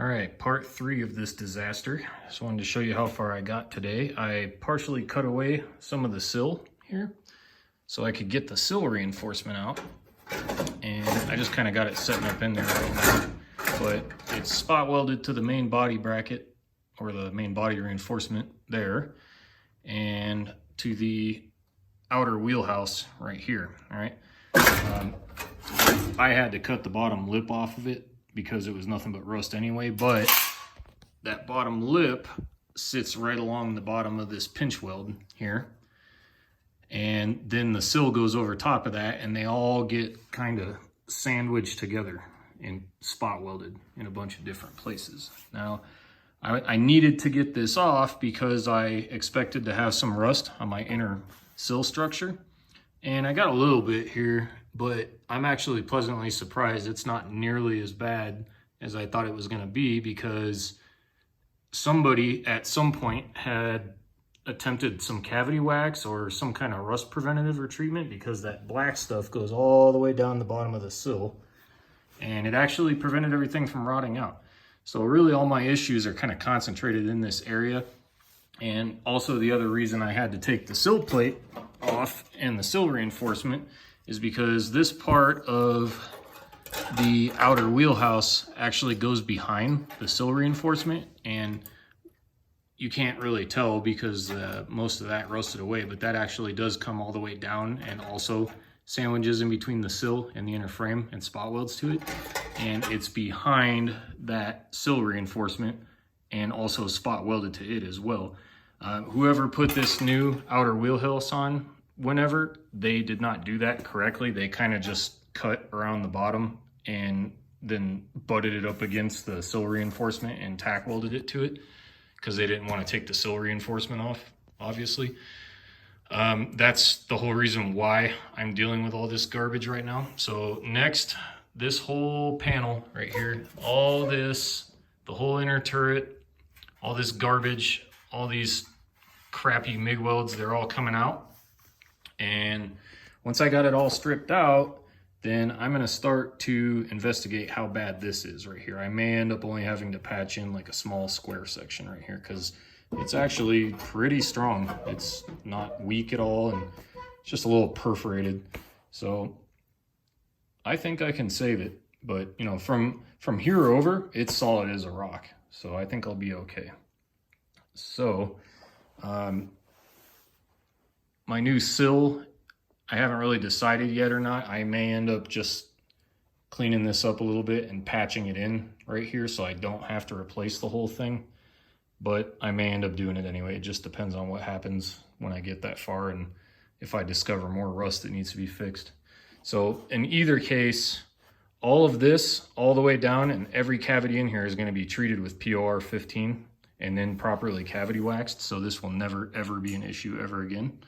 All right, part 3 of this disaster. Just wanted to show you how far I got today. I partially cut away some of the sill here so I could get the sill reinforcement out. And I just kind of got it setting up in there right now. But it's spot welded to the main body bracket, or the main body reinforcement there, and to the outer wheelhouse right here, all right? I had to cut the bottom lip off of it because it was nothing but rust anyway, but that bottom lip sits right along the bottom of this pinch weld here. And then the sill goes over top of that, and they all get kind of sandwiched together and spot welded in a bunch of different places. Now, I needed to get this off because I expected to have some rust on my inner sill structure. And I got a little bit here, but I'm actually pleasantly surprised it's not nearly as bad as I thought it was gonna be, because somebody at some point had attempted some cavity wax or some kind of rust preventative or treatment, because that black stuff goes all the way down the bottom of the sill, and it actually prevented everything from rotting out. So really all my issues are kind of concentrated in this area. And also the other reason I had to take the sill plate off and the sill reinforcement is because this part of the outer wheelhouse actually goes behind the sill reinforcement, and you can't really tell because most of that rusted away, but that actually does come all the way down and also sandwiches in between the sill and the inner frame and spot welds to it. And it's behind that sill reinforcement and also spot welded to it as well. Whoever put this new outer wheelhouse on, whenever, they did not do that correctly. They kind of just cut around the bottom and then butted it up against the sill reinforcement and tack welded it to it, because they didn't want to take the sill reinforcement off, obviously. That's the whole reason why I'm dealing with all this garbage right now. So next, this whole panel right here, all this, the whole inner turret, all this garbage, all these crappy MIG welds, they're all coming out. And once I got it all stripped out, then I'm gonna start to investigate how bad this is right here. I may end up only having to patch in like a small square section right here, because it's actually pretty strong. It's not weak at all, and it's just a little perforated. So I think I can save it, but you know, from here over, it's solid as a rock. So I think I'll be okay. So my new sill, I haven't really decided yet or not. I may end up just cleaning this up a little bit and patching it in right here so I don't have to replace the whole thing. But I may end up doing it anyway. It just depends on what happens when I get that far and if I discover more rust that needs to be fixed. So in either case, all of this all the way down and every cavity in here is going to be treated with POR 15 and then properly cavity waxed. So this will never ever be an issue ever again.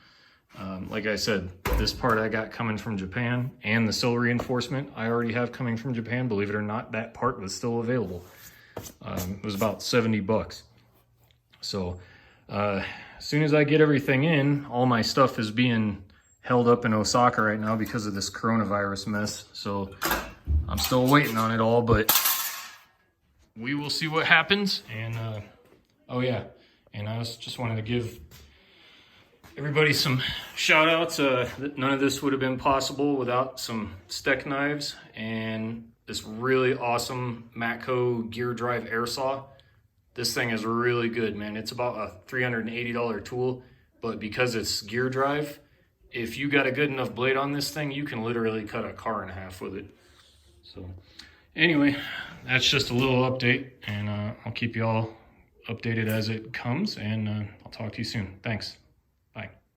Like I said, this part I got coming from Japan, and the sill reinforcement I already have coming from Japan. Believe it or not, that part was still available. It was about 70 bucks. So as soon as I get everything in, all my stuff is being held up in Osaka right now because of this coronavirus mess. So I'm still waiting on it all, but we will see what happens. And oh yeah, and I just wanted to give everybody some shout outs. None of this would have been possible without some Steck knives and this really awesome Matco gear drive air saw. This thing is really good, man. It's about a $380 tool, but because it's gear drive, if you got a good enough blade on this thing, you can literally cut a car in half with it. So anyway, that's just a little update, and I'll keep you all updated as it comes, and I'll talk to you soon. Thanks.